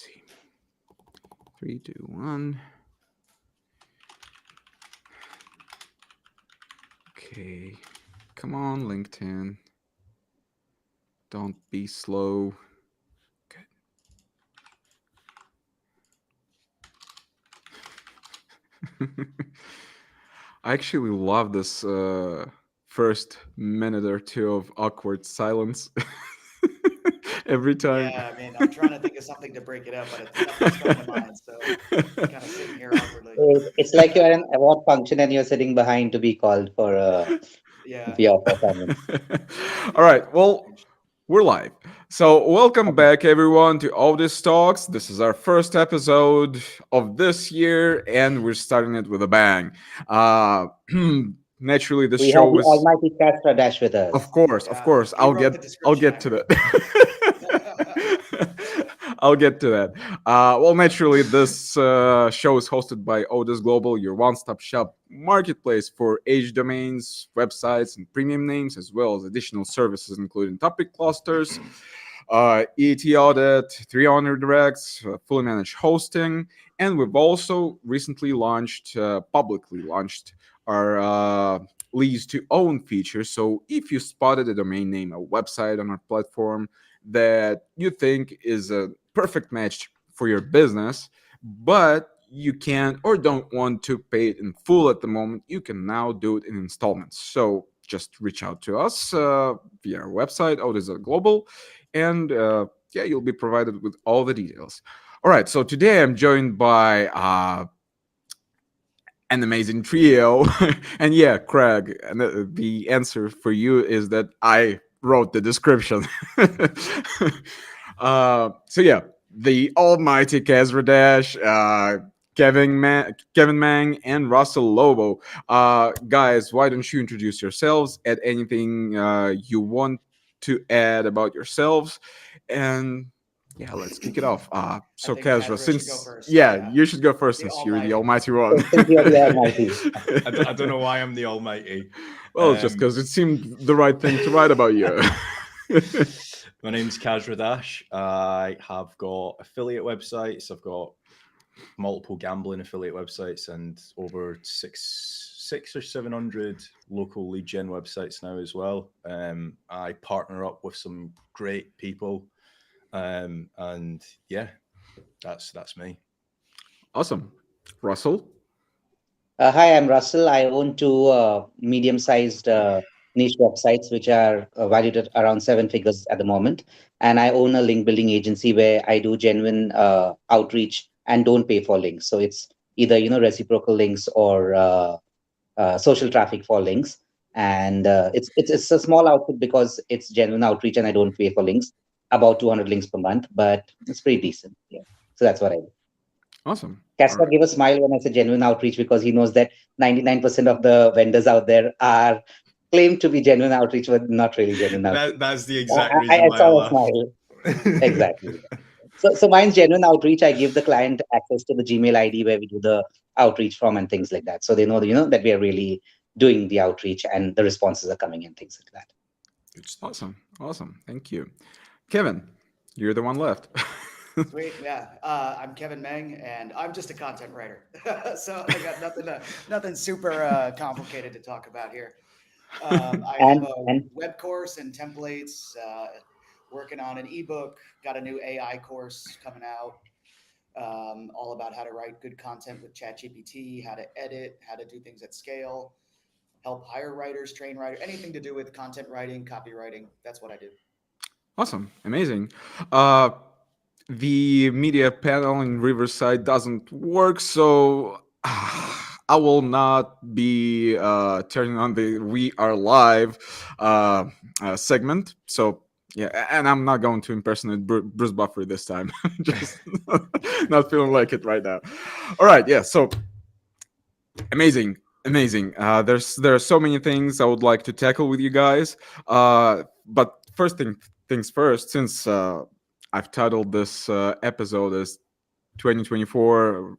see. 3, 2, 1. Okay. Come on, LinkedIn. Don't be slow. Good. I actually love this first minute or two of awkward silence every time. Yeah, I mean, I'm trying to think of something to break it up, but nothing's coming to mind. So kind of sitting here awkwardly. It's like you're an award function and you're sitting behind to be called Yeah. for your performance. All right. Well, Strange. we're live. So, welcome Okay. back, everyone, to Odys Talks. This is our first episode of this year, and we're starting it with a bang. Uh, naturally, this We have show the was, almighty Kasra Dash with of us. course, of Yeah, course. he wrote the I'll description. I get to heard. that. I'll get to that. Well, naturally, this show is hosted by Odys Global, your one-stop shop marketplace for age domains, websites, and premium names, as well as additional services including topic clusters, ET audit, 300 directs, fully managed hosting, and we've also recently publicly launched our lease to own feature. So if you spotted a domain name, a website on our platform that you think is a perfect match for your business, but you can't or don't want to pay it in full at the moment, you can now do it in installments. So just reach out to us via our website, Global, and yeah, you'll be provided with all the details. All right, so today I'm joined by an amazing trio. And yeah, Craig, and the answer for you is that I wrote the description. So yeah, the almighty Kasra Dash, Kevin Meng, and Russell Lobo. Guys, why don't you introduce yourselves? Add anything you want to add about yourselves, and yeah, let's kick it off. I So think Kasra, Kasra should go since first. yeah, Yeah, you should go first the since you're the Almighty. almighty one. Since you're the almighty. I don't know why I'm the almighty. Well, just because it seemed the right thing to write about you. My name's Kasra Dash. I have got affiliate websites. I've got multiple gambling affiliate websites and over six or 700 local lead gen websites now as well. I partner up with some great people, and yeah, that's me. Awesome. Russell? Hi, I'm Russell. I own two medium-sized niche websites, which are valued at around 7 figures at the moment. And I own a link building agency where I do genuine outreach and don't pay for links. So it's either reciprocal links or social traffic for links. And it's a small output because it's genuine outreach and I don't pay for links. About 200 links per month, but it's pretty decent. Yeah. So that's what I do. Awesome. All Kasper right. gave a smile when I said genuine outreach because he knows that 99% of the vendors out there are claimed to be genuine outreach, but not really genuine outreach. That's the I, exact I reason I why I saw a laugh. smile. Exactly. So mine's genuine outreach. I give the client access to the Gmail ID where we do the outreach from and things like that. So they know, that we are really doing the outreach and the responses are coming in, things like that. Good stuff. Awesome. Thank you. Kevin, you're the one left. Sweet. Yeah. I'm Kevin Meng, and I'm just a content writer. So I got nothing super complicated to talk about here. I have a And web course and templates. Working on an ebook. Got a new AI course coming out. All about how to write good content with ChatGPT, how to edit, how to do things at scale, help hire writers, train writers, anything to do with content writing, copywriting. That's what I do. Awesome. Amazing. Uh, the media panel in Riverside doesn't work, so I will not be turning on the "We Are Live" segment. So yeah, and I'm not going to impersonate Bruce Buffer this time. Just not feeling like it right now. All right, yeah. So amazing, amazing. There are so many things I would like to tackle with you guys. But things first, since I've titled this episode as 2024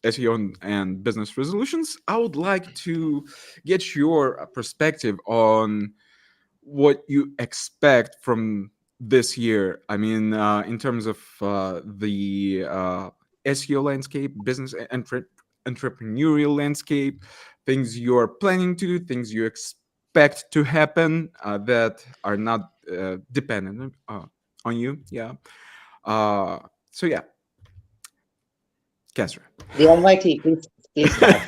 SEO and business resolutions, I would like to get your perspective on what you expect from this year? I mean, in terms of the SEO landscape, business entrepreneurial landscape, things you are planning to do, things you expect to happen that are not dependent on you. Yeah. So yeah, Kasra. The Almighty, please start.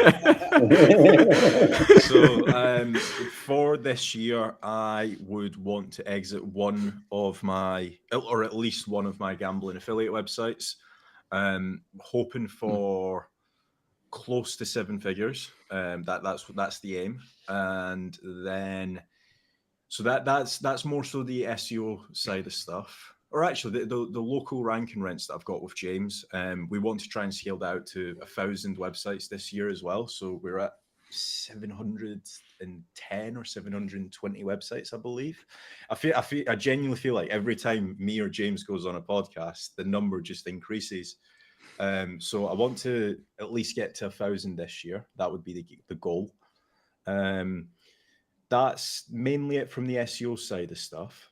So for this year, I would want to exit one of my, or at least one of my gambling affiliate websites. Hoping for close to 7 figures. That's the aim, and then so that's more so the SEO side of stuff. Or actually, the local ranking rents that I've got with James, we want to try and scale that out to 1,000 websites this year as well. So we're at 710 or 720 websites, I believe. I genuinely feel like every time me or James goes on a podcast, the number just increases. So I want to at least get to 1,000 this year. That would be the goal. That's mainly it from the SEO side of stuff.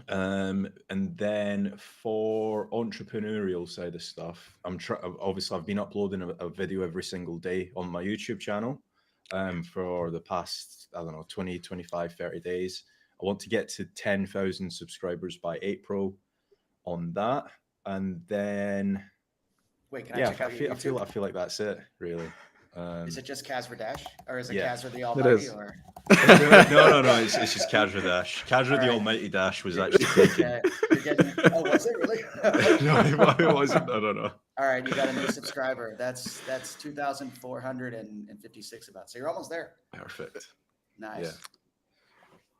And then for entrepreneurial side of stuff, obviously I've been uploading a video every single day on my YouTube channel for the past, I don't know, 20, 25, 30 days. I want to get to 10,000 subscribers by April on that. And then, Wait, can I yeah, check out your I YouTube? feel like that's it, really. Is it just Kasra Dash, or is it yeah. Kasra the Almighty? is. Or No. It's just Kasra Dash. Kasra All the right. Almighty Dash was You're- actually taken. you're getting. Oh, was it really? No, it wasn't. No. All right, you got a new subscriber. That's 2,456 about. So you're almost there. Perfect. Nice. Yeah.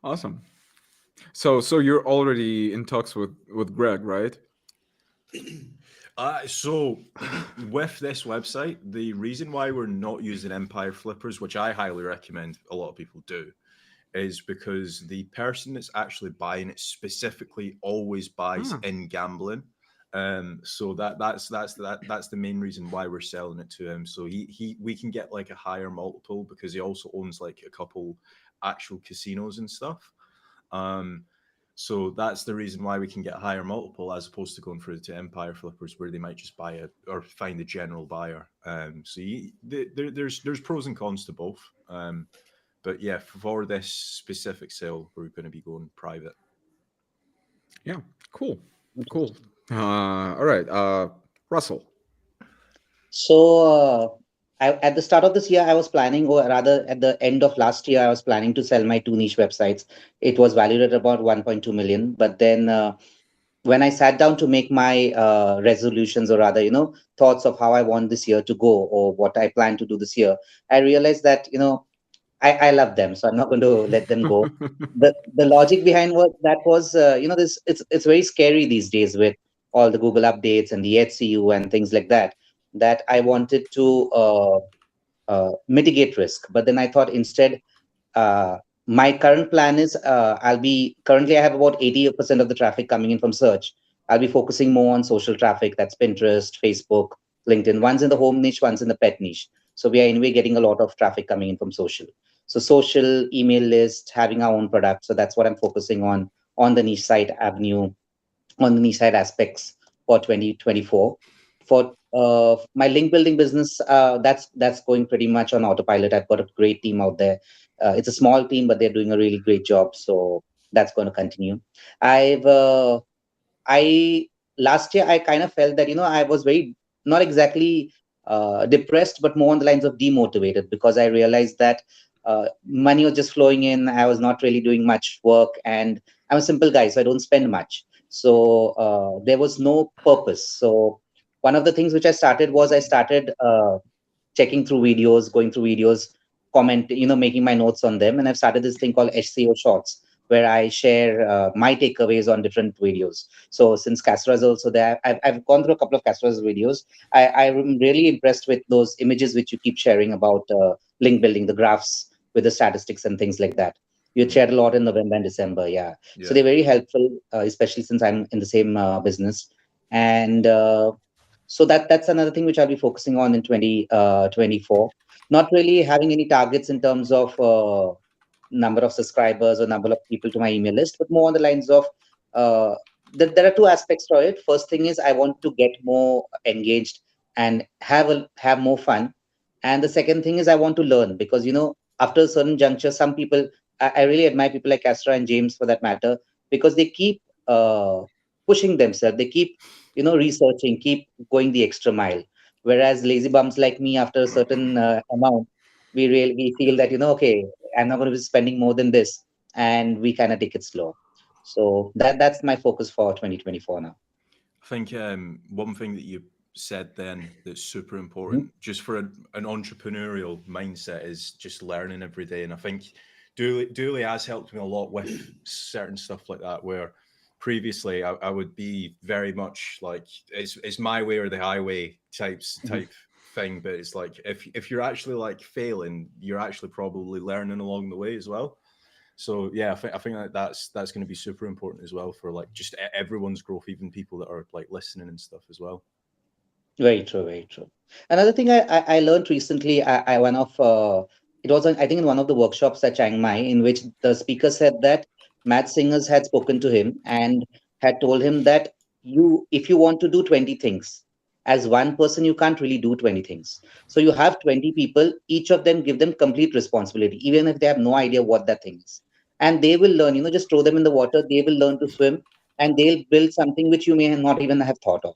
Awesome. So you're already in talks with Greg, right? So with this website, the reason why we're not using Empire Flippers, which I highly recommend a lot of people do, is because the person that's actually buying it specifically always buys in gambling. So that's the main reason why we're selling it to him. So we can get like a higher multiple because he also owns like a couple actual casinos and stuff. So that's the reason why we can get a higher multiple as opposed to going through to Empire Flippers where they might just buy it or find a general buyer. So there's pros and cons to both. But yeah, for this specific sale, we're going to be going private. Yeah, cool. All right, Russell. So, at the start of this year, I was planning, or rather at the end of last year, I was planning to sell my two niche websites. It was valued at about 1.2 million. But then when I sat down to make my resolutions, or rather, thoughts of how I want this year to go or what I plan to do this year, I realized that, I love them, so I'm not going to let them go. The logic behind that was, this it's very scary these days with all the Google updates and the HCU and things like that. That I wanted to mitigate risk, but then I thought instead, my current plan is currently I have about 80% of the traffic coming in from search. I'll be focusing more on social traffic. That's Pinterest, Facebook, LinkedIn. One's in the home niche, one's in the pet niche. So we are anyway getting a lot of traffic coming in from social. So social, email list, having our own product. So that's what I'm focusing on the niche side avenue, on the niche side aspects for 2024. For my link building business, that's going pretty much on autopilot. I've got a great team out there. It's a small team, but they're doing a really great job. So that's going to continue. I last year I kind of felt that I was very not exactly depressed, but more on the lines of demotivated because I realized that money was just flowing in. I was not really doing much work, and I'm a simple guy, so I don't spend much. So there was no purpose. So one of the things which I started was I started checking through videos, going through videos, comment, making my notes on them. And I've started this thing called SEO Shorts, where I share my takeaways on different videos. So since Kasra is also there, I've gone through a couple of Kasra's videos. I'm really impressed with those images which you keep sharing about link building, the graphs with the statistics and things like that. You shared a lot in November and December, yeah. So they're very helpful, especially since I'm in the same business. And so that's another thing which I'll be focusing on in 2024. Not really having any targets in terms of number of subscribers or number of people to my email list, but more on the lines of uh, there are two aspects to it. First thing is I want to get more engaged and have more fun. And the second thing is I want to learn because after a certain juncture, some people I really admire people like Kasra and James for that matter because they keep pushing themselves. They keep researching, keep going the extra mile. Whereas lazy bums like me, after a certain amount, we feel that okay, I'm not going to be spending more than this, and we kind of take it slow. So that's my focus for 2024 now. I think one thing that you said then that's super Mhm. important, just for an entrepreneurial mindset, is just learning every day. And I think Dooley has helped me a lot with certain stuff like that, where previously I would be very much like it's my way or the highway Mhm. type thing. But it's like if you're actually like failing, you're actually probably learning along the way as well. So yeah, I think that's going to be super important as well for like just everyone's growth, even people that are like listening and stuff as well. Very true, very true. Another thing I learned recently, I one of it was I think in one of the workshops at Chiang Mai, in which the speaker said that Matt Singers had spoken to him and had told him that if you want to do 20 things, as one person, you can't really do 20 things. So you have 20 people, each of them give them complete responsibility, even if they have no idea what that thing is. And they will learn, just throw them in the water, they will learn to swim, and they'll build something which you may not even have thought of.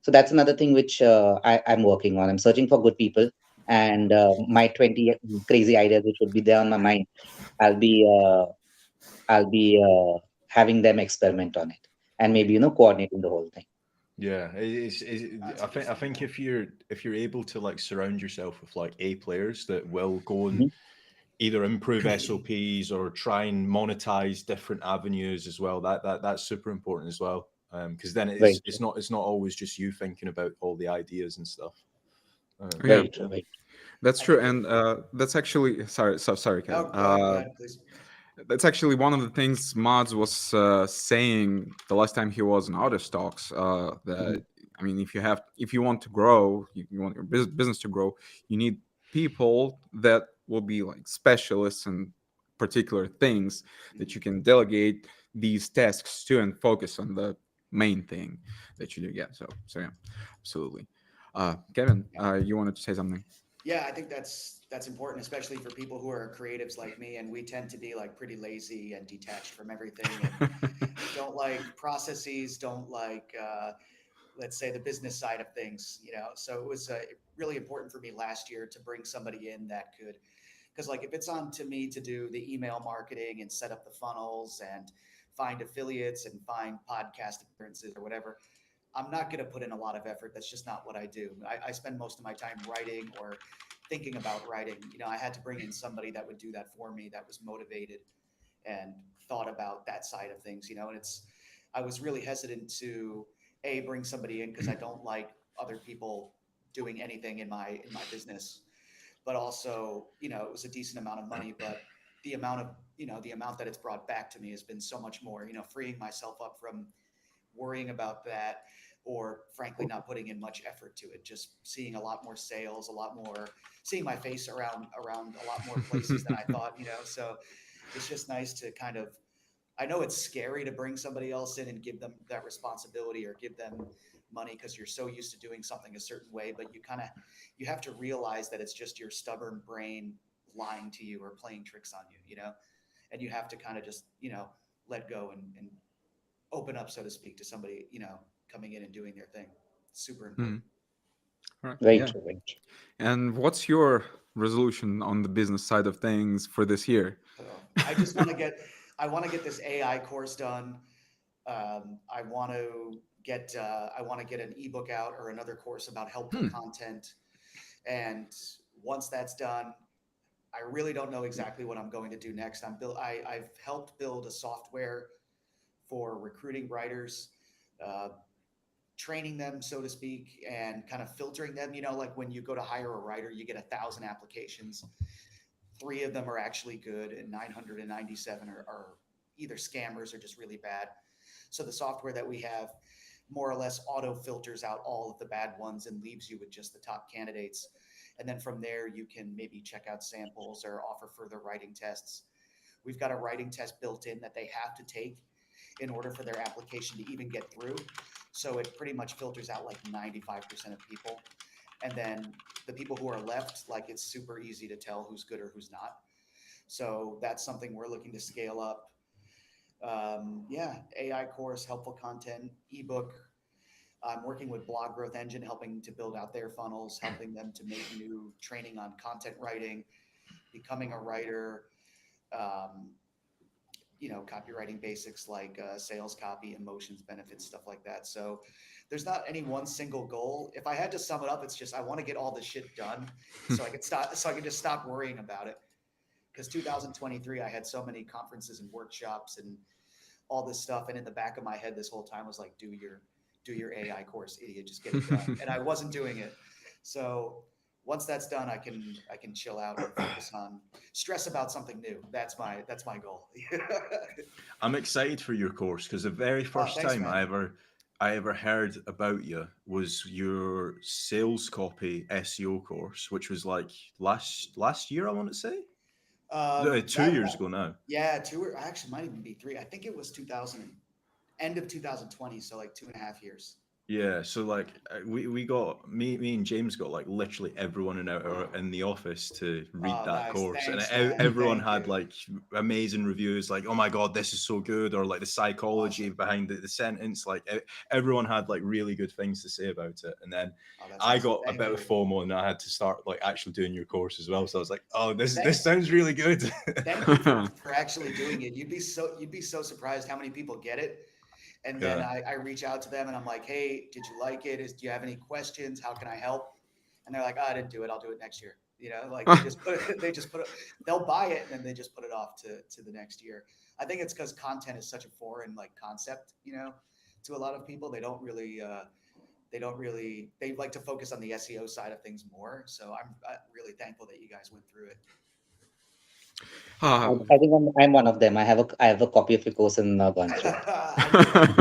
So that's another thing which I'm working on. I'm searching for good people, and my 20 crazy ideas which would be there on my mind. I'll be uh, I'll be having them experiment on it, and maybe coordinating the whole thing. Yeah, That's I think if you're able to like surround yourself with like A players that will go and Mhm. either improve SOPs or try and monetize different avenues as well, that's super important as well. Because then Very it's true. not always just you thinking about all the ideas and stuff. Yeah, Very true. Very that's I true, think it. and that's actually sorry, No, Kevin. go ahead, please. That's actually one of the things Mods was saying the last time he was in Odys Talks. true. That I mean, if you want to grow, you want your business to grow, you need people that will be like specialists in particular things that you Mhm. can delegate these tasks to and focus on the main thing that you do. Yeah. So yeah, absolutely. Kevin, Yeah. you wanted to say something? Yeah, I think that's important, especially for people who are creatives like me, and we tend to be like pretty lazy and detached from everything, and don't like processes, don't like let's say the business side of things. So it was really important for me last year to bring somebody in that could, because like if it's on to me to do the email marketing and set up the funnels and find affiliates and find podcast appearances or whatever, I'm not going to put in a lot of effort. That's just not what I do. I spend most of my time writing or thinking about writing. I had to bring in somebody that would do that for me, that was motivated and thought about that side of things. And I was really hesitant to bring somebody in because I don't like other people doing anything in my business. But also, it was a decent amount of money, but the amount that it's brought back to me has been so much more. Freeing myself up from worrying about that, or frankly not putting in much effort to it, just seeing a lot more sales, a lot more, seeing my face around a lot more places than I thought. So it's just nice to kind of, I know it's scary to bring somebody else in and give them that responsibility or give them money because you're so used to doing something a certain way, but you have to realize that it's just your stubborn brain lying to you or playing tricks on you. And you have to kind of just let go and open up, so to speak, to somebody, coming in and doing their thing. Super Hmm. important. All right. Very Yeah. true. Very true. And what's your resolution on the business side of things for this year? I just want to get this AI course done. I want to get an ebook out or another course about helpful Hmm. content. And once that's done, I really don't know exactly what I'm going to do next. I've helped build a software for recruiting writers, uh, training them, so to speak, and kind of filtering them. Like when you go to hire a writer, you get 1,000 applications. 3 of them are actually good, and 997 are either scammers or just really bad. So the software that we have more or less auto filters out all of the bad ones and leaves you with just the top candidates. And then from there, you can maybe check out samples or offer further writing tests. We've got a writing test built in that they have to take. in order for their application to even get through. So it pretty much filters out like 95% of people. And then the people who are left, like it's super easy to tell who's good or who's not. So that's something we're looking to scale up. AI course, helpful content, ebook. I'm working with Blog Growth Engine, helping to build out their funnels, helping them to make new training on content writing, becoming a writer, um, copywriting basics like sales copy, emotions, benefits, stuff like that. So there's not any one single goal. If I had to sum it up, it's just I want to get all this shit done so I can just stop worrying about it. Because 2023, I had so many conferences and workshops and all this stuff, and in the back of my head this whole time was like, do your AI course, idiot, just get it done. And I wasn't doing it. So once that's done, I can chill out and focus on stress about something new. That's my goal. I'm excited for your course because the very first thanks, time man. I ever heard about you was your sales copy SEO course, which was like last year, I want to say. No, 2 years ago now. Yeah, actually might even be 3. I think it was 2000, end of 2020, so like 2.5 years. Yeah, so like we got me and James got like literally everyone in the office to read Oh, that nice. course, and Thanks, man. everyone Thank had you. like amazing reviews, like, oh my god, this is so good, or like the psychology Awesome. behind the sentence, like everyone had like really good things to say about it. And then That's I awesome. got a Thank bit you. of FOMO, and I had to start like actually doing your course as well. So I was like, oh, this Thanks. sounds really good. Thank you for actually doing it. You'd be so surprised how many people get it. And then Yeah. I reach out to them and I'm like, hey, did you like it? Do you have any questions? How can I help? And they're like, oh, I didn't do it. I'll do it next year. Like they'll buy it and then they just put it off to the next year. I think it's because content is such a foreign like concept, to a lot of people. They like to focus on the SEO side of things more. So I'm really thankful that you guys went through it. I think I'm one of them. I have a copy of your course and gone through.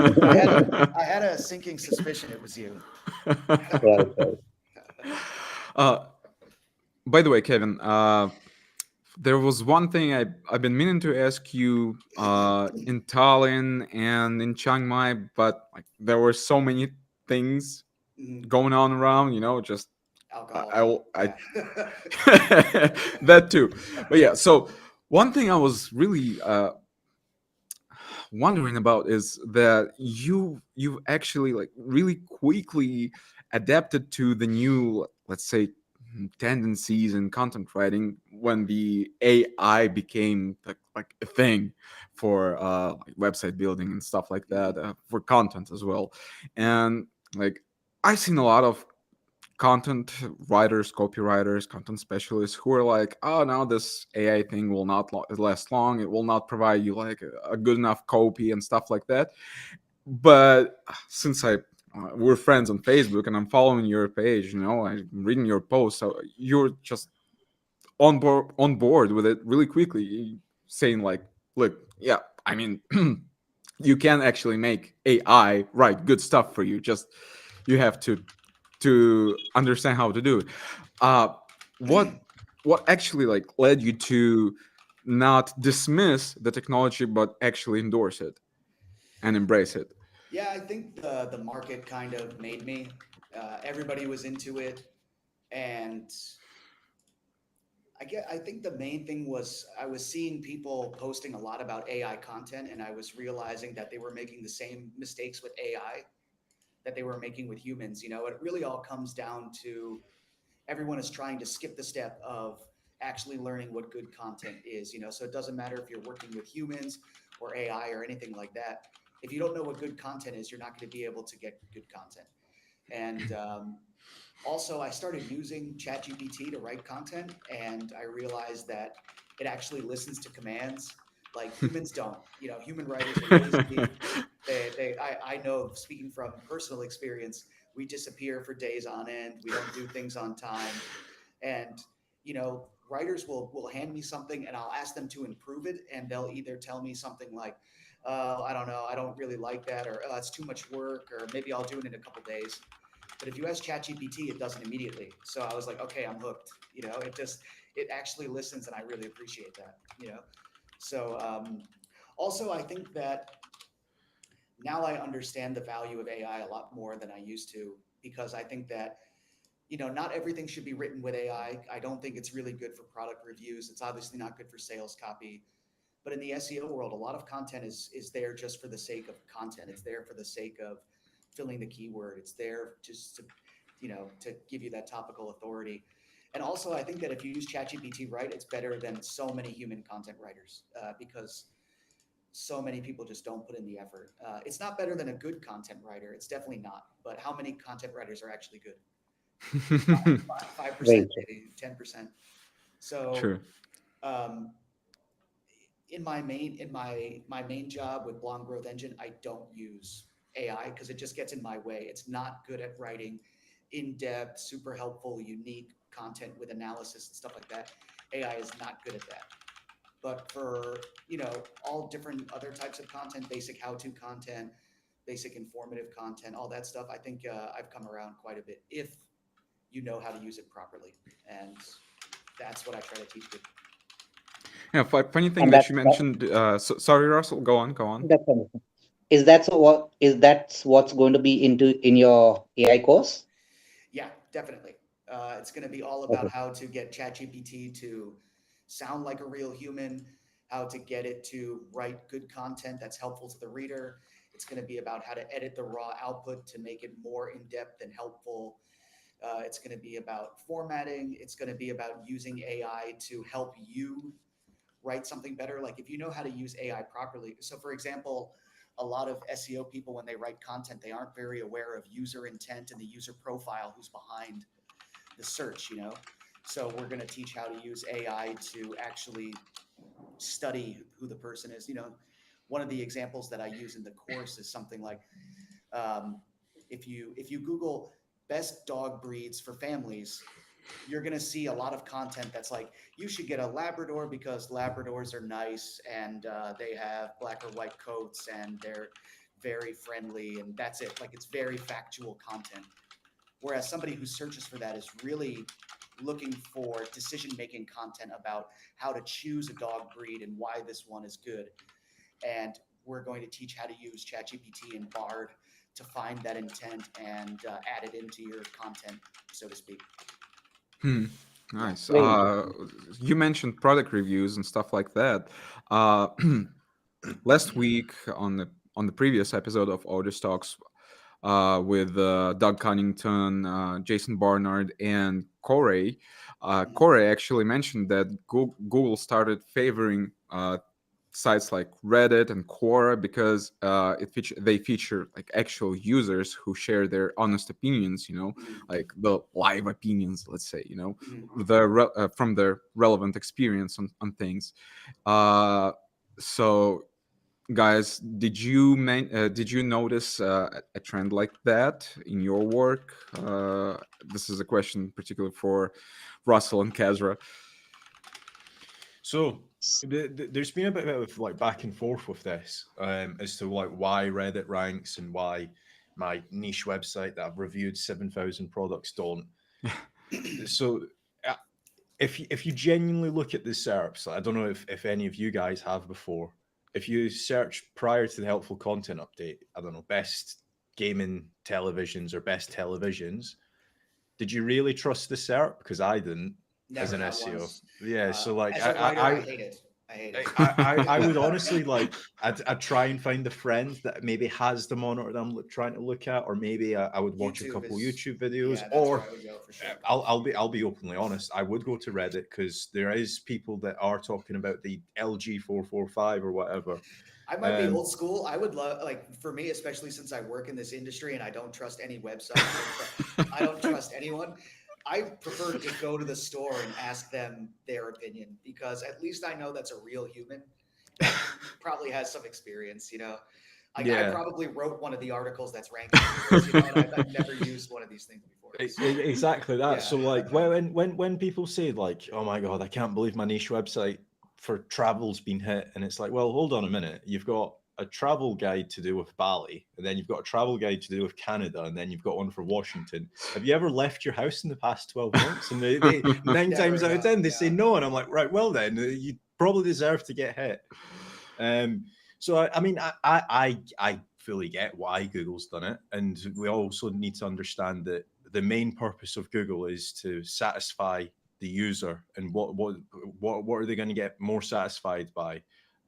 I had a sinking suspicion it was you. Right, right. uh, by the way, Kevin, there was one thing I've been meaning to ask you in Tallinn and in Chiang Mai, but like there were so many things going on around, just Alcohol. I Yeah. that too. But yeah, so one thing I was really wondering about is that you've actually like really quickly adapted to the new, let's say, tendencies in content writing when the AI became like a thing for like website building and stuff like that, for content as well. And like I've seen a lot of content writers, copywriters, content specialists who are like, oh, now this AI thing will not last long. It will not provide you like a good enough copy and stuff like that. But since we're friends on Facebook and I'm following your page, I'm reading your posts, so you're just on board with it really quickly, saying like, look, yeah, I mean, you can actually make AI write good stuff for you. Just you have to understand how to do it. Uh, what actually like led you to not dismiss the technology but actually endorse it and embrace it? Yeah, I think the market kind of made me. Everybody was into it, and I think the main thing was I was seeing people posting a lot about AI content, and I was realizing that they were making the same mistakes with AI that they were making with humans. It really all comes down to everyone is trying to skip the step of actually learning what good content is. So it doesn't matter if you're working with humans or AI or anything like that. If you don't know what good content is, you're not going to be able to get good content. And also, I started using ChatGPT to write content, and I realized that it actually listens to commands like humans don't. Human writers are lazy. I know, speaking from personal experience, we disappear for days on end. We don't do things on time, and writers will hand me something, and I'll ask them to improve it, and they'll either tell me something like, I don't know, I don't really like that, or it's too much work, or maybe I'll do it in a couple days. But if you ask ChatGPT, it does it immediately. So I was like, okay, I'm hooked. It actually listens, and I really appreciate that. So also, I think that now I understand the value of AI a lot more than I used to, because I think that, not everything should be written with AI. I don't think it's really good for product reviews. It's obviously not good for sales copy. But in the SEO world, a lot of content is there just for the sake of content. It's there for the sake of filling the keyword. It's there just to give you that topical authority. And also, I think that if you use ChatGPT right, it's better than so many human content writers, because so many people just don't put in the effort. It's not better than a good content writer. It's definitely not. But how many content writers are actually good? 5%, Very true. maybe 10%. So True. um, in my main job with Blonde Growth Engine, I don't use AI because it just gets in my way. It's not good at writing in-depth, super helpful, unique content with analysis and stuff like that. AI is not good at that. But for all different other types of content, basic how-to content, basic informative content, all that stuff, I think I've come around quite a bit if you know how to use it properly. And that's what I try to teach people. Yeah, funny thing And that you mentioned. Sorry, Russell. Go on. that's wonderful. Is that what's going to be in your AI course? Yeah, definitely. It's going to be all about Okay. how to get ChatGPT to sound like a real human, how to get it to write good content that's helpful to the reader. It's going to be about how to edit the raw output to make it more in-depth and helpful. It's going to be about formatting. It's going to be about using AI to help you write something better. Like if you know how to use AI properly. So for example, a lot of SEO people, when they write content, they aren't very aware of user intent and the user profile who's behind the search, So we're going to teach how to use AI to actually study who the person is. One of the examples that I use in the course is something like, if you Google best dog breeds for families, you're going to see a lot of content that's like, you should get a Labrador because Labradors are nice and they have black or white coats and they're very friendly, and that's it. Like, it's very factual content. Whereas somebody who searches for that is really looking for decision-making content about how to choose a dog breed and why this one is good. And we're going to teach how to use ChatGPT and Bard to find that intent and add it into your content, so to speak. Nice. Very interesting. You mentioned product reviews and stuff like that. Uh, last week on the previous episode of Odys Talks, with Doug Cunnington, Jason Barnard, and Corey. Corey actually mentioned that Google started favoring sites like Reddit and Quora because they feature like actual users who share their honest opinions, like the live opinions, let's say, from their relevant experience on things. So guys, did you notice a trend like that in your work? This is a question particularly for Russell and Kasra. So there's been a bit of like back and forth with this as to like why Reddit ranks and why my niche website that I've reviewed 7,000 products don't. So if you genuinely look at the SERPs, I don't know if any of you guys have before. If you search prior to the helpful content update, I don't know, best gaming televisions or best televisions, did you really trust the SERP? Because I didn't. Never, as an not SEO. once. Yeah, so like As a writer, I hate it. I hate it. I would honestly like I'd try and find a friend that maybe has the monitor that I'm trying to look at, or maybe I would watch a couple YouTube videos, Yeah, that's or where I would go for sure. I'll be openly honest. I would go to Reddit because there is people that are talking about the LG 445 or whatever. I might be old school. I would love, like, for me, especially since I work in this industry and I don't trust any website. I don't trust anyone. I prefer to go to the store and ask them their opinion, because at least I know that's a real human that probably has some experience, I probably wrote one of the articles that's ranking for this, and I've never used one of these things before. Exactly that. Yeah. So like when people say like, oh my God, I can't believe my niche website for travel's been hit, and it's like, well, hold on a minute. You've got a travel guide to do with Bali, and then you've got a travel guide to do with Canada, and then you've got one for Washington. Have you ever left your house in the past 12 months? And they 9 times out of 10 they say no, and I'm like, right, well then you probably deserve to get hit. So I mean, I fully get why Google's done it, and we also need to understand that the main purpose of Google is to satisfy the user. And what are they going to get more satisfied by?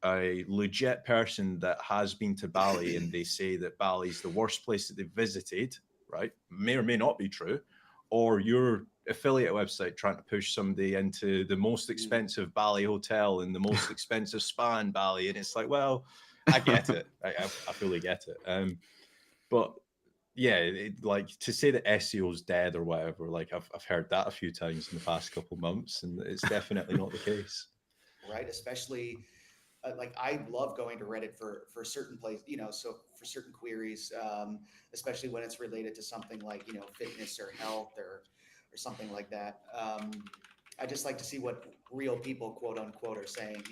A legit person that has been to Bali and they say that Bali is the worst place that they've visited, right? May or may not be true. Or your affiliate website trying to push somebody into the most expensive Bali hotel and the most expensive spa in Bali. And it's like, well, I get it. I fully get it. But yeah, like to say that SEO is dead or whatever, like I've heard that a few times in the past couple of months, and it's definitely not the case. Right, especially like I love going to Reddit for certain places, so for certain queries, especially when it's related to something like fitness or health or something like that. I just like to see what real people, quote unquote, are saying.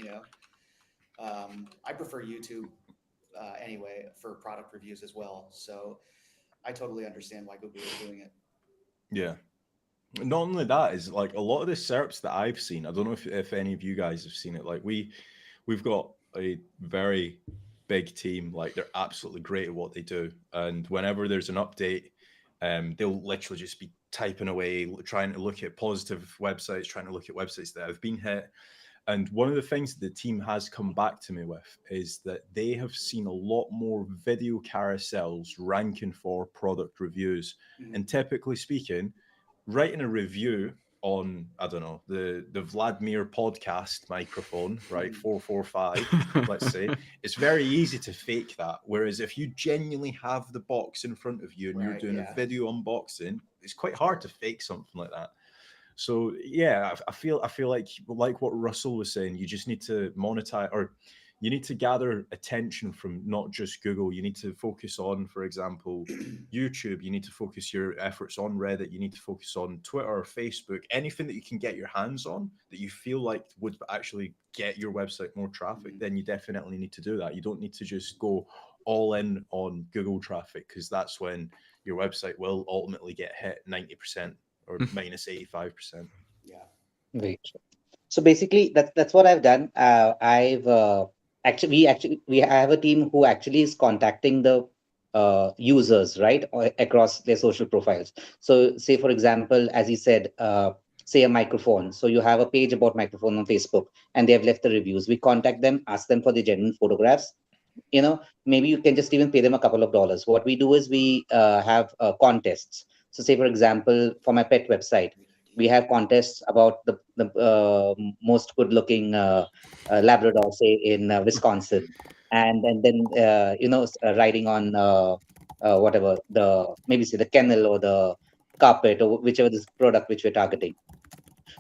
I prefer YouTube anyway for product reviews as well. So I totally understand why Google is doing it. Yeah. Not only that, is like a lot of the SERPs that I've seen, I don't know if any of you guys have seen it. Like we've got a very big team. Like they're absolutely great at what they do. And whenever there's an update, they'll literally just be typing away, trying to look at positive websites, trying to look at websites that have been hit. And one of the things that the team has come back to me with is that they have seen a lot more video carousels ranking for product reviews. Mhm. And typically speaking, writing a review on, I don't know, the Vladimir podcast microphone, right, 445, let's say, it's very easy to fake that. Whereas if you genuinely have the box in front of you and you're Right, doing yeah. a video unboxing, it's quite hard to fake something like that. So yeah, I feel like what Russell was saying, you just need to monetize, or you need to gather attention from not just Google. You need to focus on, for example, YouTube. You need to focus your efforts on Reddit. You need to focus on Twitter, Facebook, anything that you can get your hands on that you feel like would actually get your website more traffic. Then you definitely need to do that. You don't need to just go all in on Google traffic, because that's when your website will ultimately get hit 90% or minus 85%. Yeah. Right. So basically, that's what I've done. I've we have a team who actually is contacting the users, right, across their social profiles. So, say for example, as he said, say a microphone. So you have a page about microphone on Facebook, and they have left the reviews. We contact them, ask them for the genuine photographs. Maybe you can just even pay them a couple of dollars. What we do is we have contests. So, say for example, for my pet website, we have contests about the most good-looking Labrador, say in Wisconsin, and then riding on whatever maybe say the kennel or the carpet or whichever this product which we're targeting.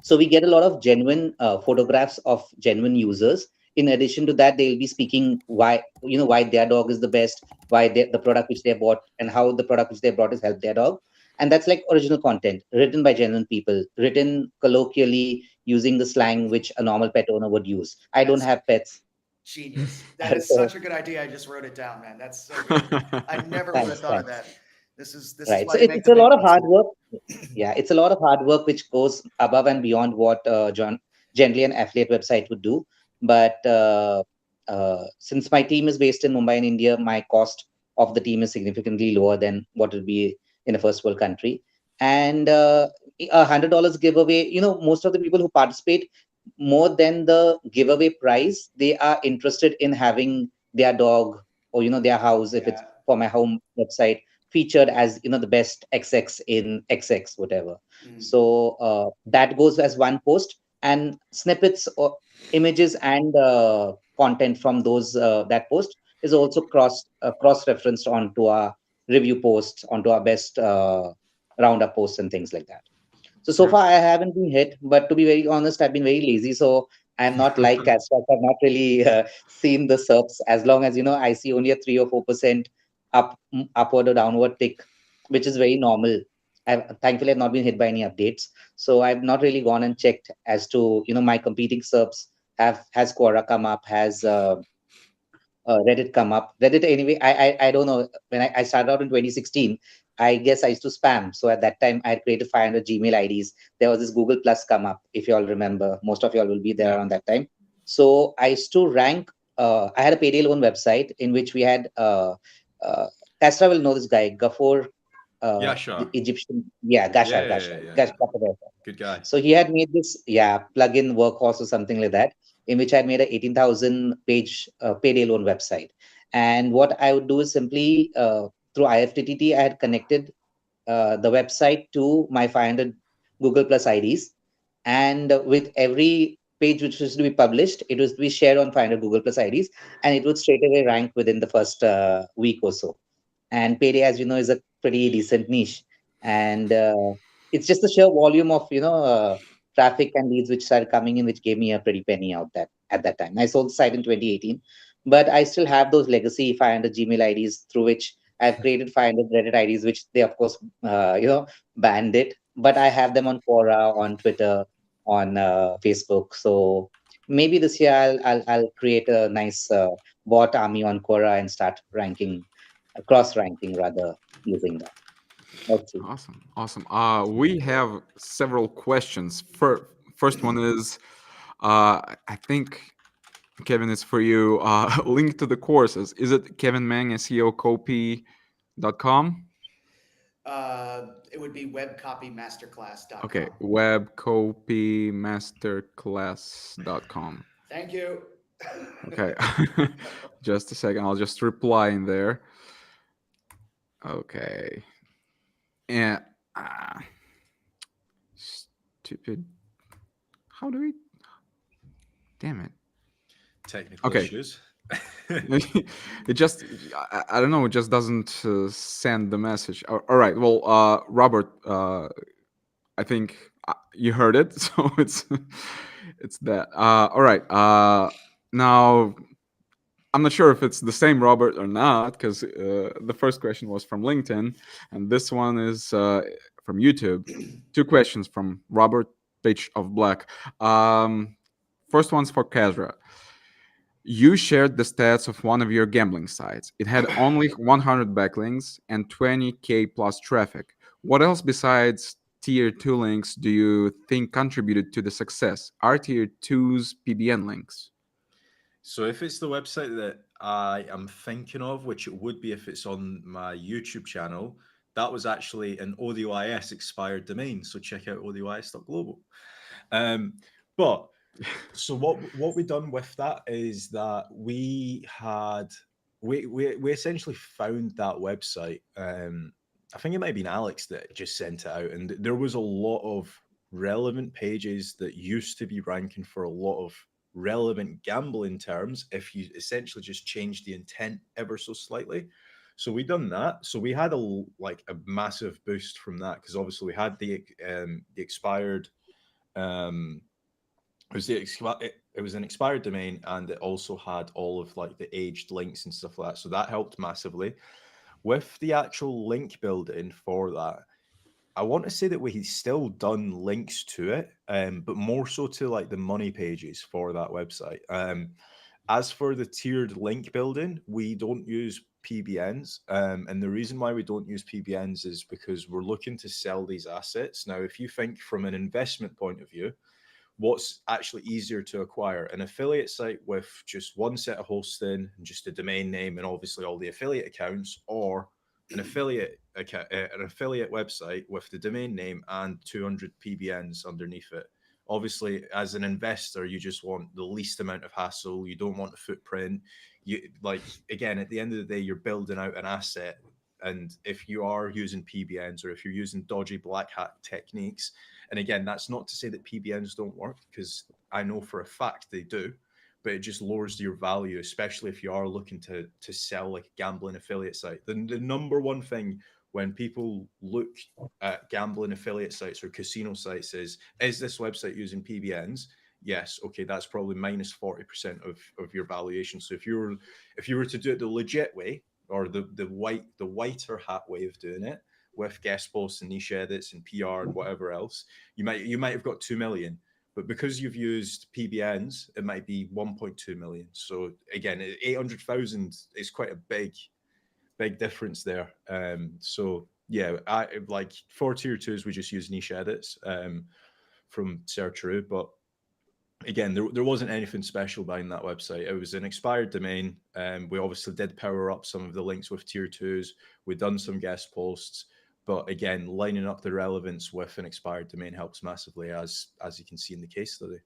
So we get a lot of genuine photographs of genuine users. In addition to that, they will be speaking why their dog is the best, why the product which they bought, and how the product which they bought has helped their dog. And that's like original content written by genuine people, written colloquially using the slang which a normal pet owner would use. I don't have pets. Genius. That is such a good idea. I just wrote it down, man. That's so good. I never would have Thanks, thought of thanks. that. This is Right. why So you it's, make it's the a big lot of ones. hard work. Yeah, it's a lot of hard work which goes above and beyond what generally an affiliate website would do. But since my team is based in Mumbai in India, my cost of the team is significantly lower than what would be in a first world country. And $100 giveaway, most of the people who participate, more than the giveaway price, they are interested in having their dog or their house, if it's Yeah. for my home website, featured as the best XX in XX whatever. So that goes as one post, and snippets or images and content from those that post is also cross referenced onto our review posts, onto our best roundup posts and things like that. So far I haven't been hit, but to be very honest, I've been very lazy. So I'm not like Kasra. I've not really seen the SERPs. As long as I see only a 3 or 4% upward or downward tick, which is very normal. Thankfully I've not been hit by any updates. So I've not really gone and checked as to my competing SERPs has Quora come up, has Reddit come up. Reddit anyway. I don't know. When I started out in 2016, I guess I used to spam. So at that time, I had created 500 Gmail IDs. There was this Google Plus come up. If you all remember, most of you all will be there around that time. So I used to rank. I had a payday loan website in which we had uh, Kasra will know this guy, Ghafor, Yeah, the sure. Egyptian. Yeah, Yeah, Gashar, yeah, yeah, Gashar, yeah, Gash, yeah. Ghafor. Good guy. So he had made this, yeah, plugin workhorse or something like that, in which I made a 18,000 page payday loan website. And what I would do is simply through IFTTT, I had connected the website to my 500 Google Plus IDs. And with every page which was to be published, it was to be shared on 500 Google Plus IDs, and it would straight away rank within the first week or so. And payday, as you know, is a pretty decent niche. And it's just the sheer volume of traffic and leads which started coming in, which gave me a pretty penny out that at that time. I sold the site in 2018, but I still have those legacy 500 Gmail IDs through which I've created 500 Reddit IDs, which they of course banned it. But I have them on Quora, on Twitter, on Facebook. So maybe this year I'll create a nice bot army on Quora and start ranking, cross ranking rather, using that. Let's see. Awesome, awesome. We have several questions. First one is, I think Kevin, it's for you. Link to the courses. Is it Kevin Meng SEOcopy.com? It would be webcopymasterclass.com. Okay, webcopymasterclass.com. Thank you. Okay, just a second. I'll just reply in there. Okay. And stupid. How do we? Damn it. Technical Okay. issues. It just, I don't know. It just doesn't send the message. All right. Well, Robert, I think you heard it, so it's that. All right. Now I'm not sure if it's the same Robert or not, because the first question was from LinkedIn, and this one is from YouTube. Two questions from Robert Page of Black. First one's for Kasra. You shared the stats of one of your gambling sites. It had only 100 backlinks and 20K plus traffic. What else besides tier 2 links do you think contributed to the success? Are tier 2's PBN links? So if it's the website that I am thinking of, which it would be if it's on my YouTube channel, that was actually an ODYS expired domain. So check out odys.global. But so what we done with that is that we essentially found that website. I think it might have been Alex that just sent it out, and there was a lot of relevant pages that used to be ranking for a lot of relevant gambling terms if you essentially just change the intent ever so slightly. So we done that. So we had a massive boost from that because obviously we had the expired um it was it was an expired domain, and it also had all of like the aged links and stuff like that. So that helped massively. With the actual link building for that, I want to say that we still done links to it, but more so to like the money pages for that website. As for the tiered link building, we don't use PBNs. And the reason why we don't use PBNs is because we're looking to sell these assets. Now, if you think from an investment point of view, what's actually easier to acquire? An affiliate site with just one set of hosting and just a domain name and obviously all the affiliate accounts, or an affiliate account, an affiliate website with the domain name and 200 PBNs underneath it. Obviously, as an investor, you just want the least amount of hassle. You don't want a footprint. You like, again, at the end of the day, you're building out an asset. And if you are using PBNs or if you're using dodgy black hat techniques, and again, that's not to say that PBNs don't work, because I know for a fact they do, but it just lowers your value, especially if you are looking to sell like a gambling affiliate site. The number one thing when people look at gambling affiliate sites or casino sites is this website using PBNs? Yes, okay, that's probably minus 40% of your valuation. So if you were to do it the legit way, or the whiter hat way of doing it, with guest posts and niche edits and PR and whatever else, you might have got 2 million. But because you've used PBNs, it might be 1.2 million. So again, 800,000 is quite a big difference there. So yeah, I like for tier twos, we just use niche edits from Searcheroo. But again, there wasn't anything special behind that website. It was an expired domain. We obviously did power up some of the links with tier twos. We've done some guest posts, but again, lining up the relevance with an expired domain helps massively, as you can see in the case study.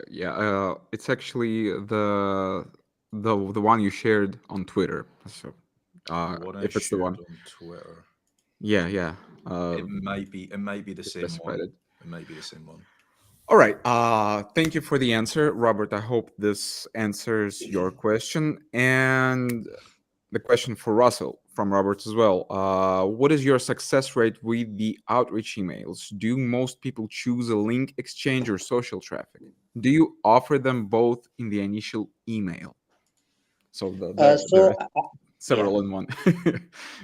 Yeah, it's actually the one you shared on Twitter. So, What I if it's the shared one, on Twitter, yeah. it might be the You same specified one. it. It might be the same one. All right. Thank you for the answer, Robert. I hope this answers your question. And the question for Russell from Robert as well. What is your success rate with the outreach emails? Do most people choose a link exchange or social traffic? Do you offer them both in the initial email? So there are Yeah, several in one.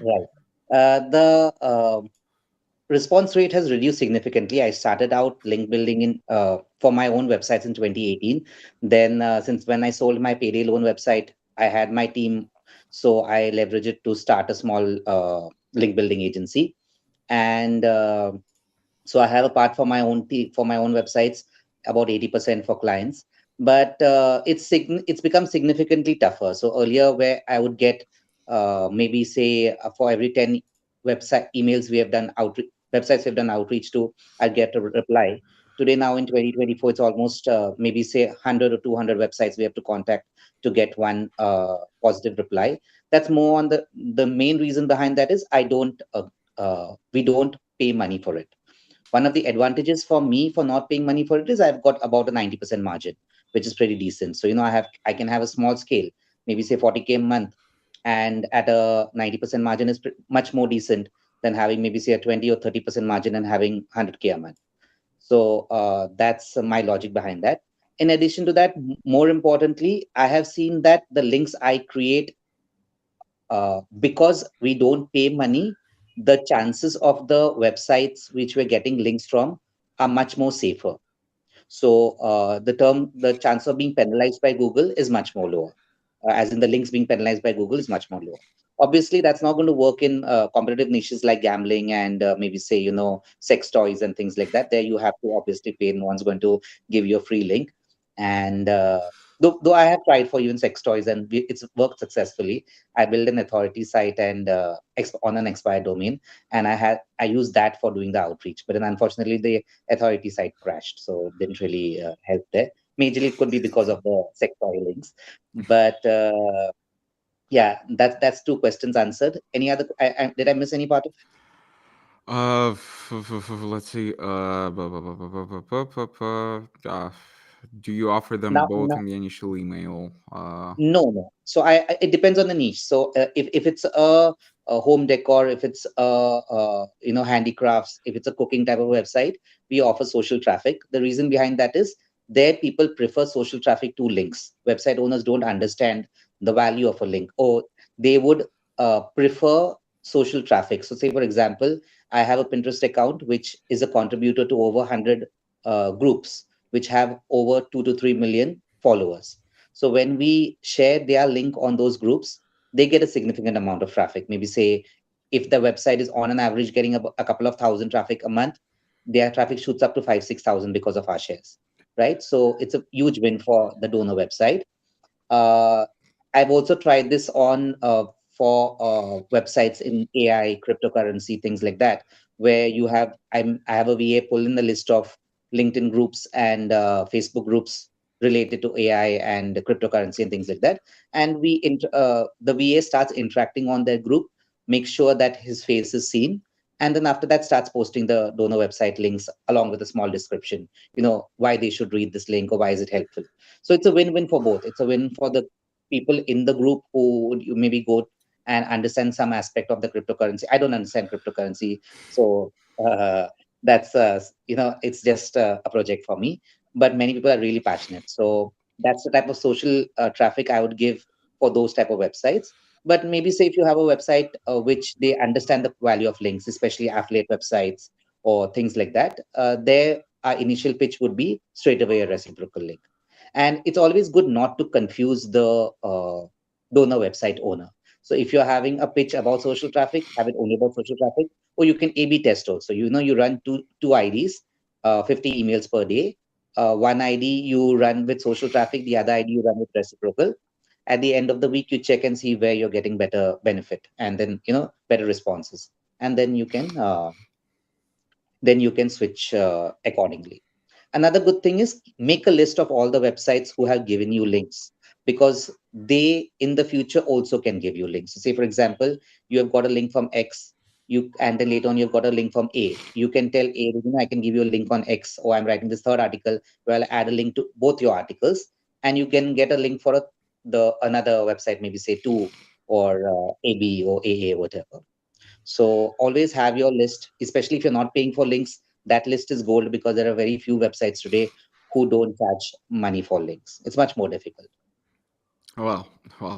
right. The response rate has reduced significantly. I started out link building in for my own websites in 2018. Then, since when I sold my payday loan website, I had my team, so I leveraged it to start a small link building agency. And so I have a part for my own for my own websites, about 80% for clients. But it's become significantly tougher. So earlier, where I would get maybe say for every 10 website emails we have done outreach websites we've done outreach to, I get a reply. Today, now in 2024, it's almost maybe say 100 or 200 websites we have to contact to get one positive reply. That's more on the main reason behind that is we don't pay money for it. One of the advantages for me for not paying money for it is I've got about a 90% margin, which is pretty decent. So, I can have a small scale, maybe say 40K a month, and at a 90% margin is much more decent than having maybe say a 20 or 30% margin and having 100K a month. So that's my logic behind that. In addition to that, more importantly, I have seen that the links I create, because we don't pay money, the chances of the websites which we're getting links from are much more safer. So the chance of being penalized by Google is much more lower, as in the links being penalized by Google is much more lower. Obviously, that's not going to work in competitive niches like gambling and maybe say sex toys and things like that. There you have to obviously pay. No one's going to give you a free link. And though I have tried for even sex toys and it's worked successfully. I built an authority site and on an expired domain, and I used that for doing the outreach. But then unfortunately, the authority site crashed, so it didn't really help there. Majorly, it could be because of the sector links, but yeah, that's two questions answered. Any other? Did I miss any part of it? Let's see. Do you offer them Now, both now in the initial email? no. So it depends on the niche. So if it's a home decor, if it's handicrafts, if it's a cooking type of website, we offer social traffic. The reason behind that is there people prefer social traffic to links. Website owners don't understand the value of a link, or they would prefer social traffic. So say for example, I have a Pinterest account which is a contributor to over 100 groups which have over 2 to 3 million followers. So when we share their link on those groups, they get a significant amount of traffic. Maybe say if the website is on an average getting a couple of thousand traffic a month, their traffic shoots up to 5 6 thousand because of our shares, right? So it's a huge win for the donor website. uh, I've also tried this on for websites in AI, cryptocurrency, things like that, where I have a VA pull in the list of LinkedIn groups and Facebook groups related to AI and cryptocurrency and things like that, and the VA starts interacting on their group, make sure that his face is seen, and then after that starts posting the donor website links along with a small description, why they should read this link or why is it helpful. So it's a win-win for both. It's a win for the people in the group who would you maybe go and understand some aspect of the cryptocurrency. I don't understand cryptocurrency, so that's it's just a project for me. But many people are really passionate, so that's the type of social traffic I would give for those type of websites. But maybe say if you have a website which they understand the value of links, especially affiliate websites or things like that, their our initial pitch would be straight away a reciprocal link. And it's always good not to confuse the donor website owner. So if you're having a pitch about social traffic, have it only about social traffic, or you can A/B test also. You run two IDs, 50 emails per day. one ID you run with social traffic, the other ID you run with reciprocal. At the end of the week, you check and see where you're getting better benefit, and then better responses, and then you can switch accordingly. Another good thing is make a list of all the websites who have given you links, because they in the future also can give you links. So say for example, you have got a link from X, and then later on you've got a link from A. You can tell A, I can give you a link on X, or I'm writing this third article where I'll add a link to both your articles, and you can get a link for the another website, maybe say two, or AB or AA, whatever. So always have your list, especially if you're not paying for links. That list is gold, because there are very few websites today who don't charge money for links. It's much more difficult. Well,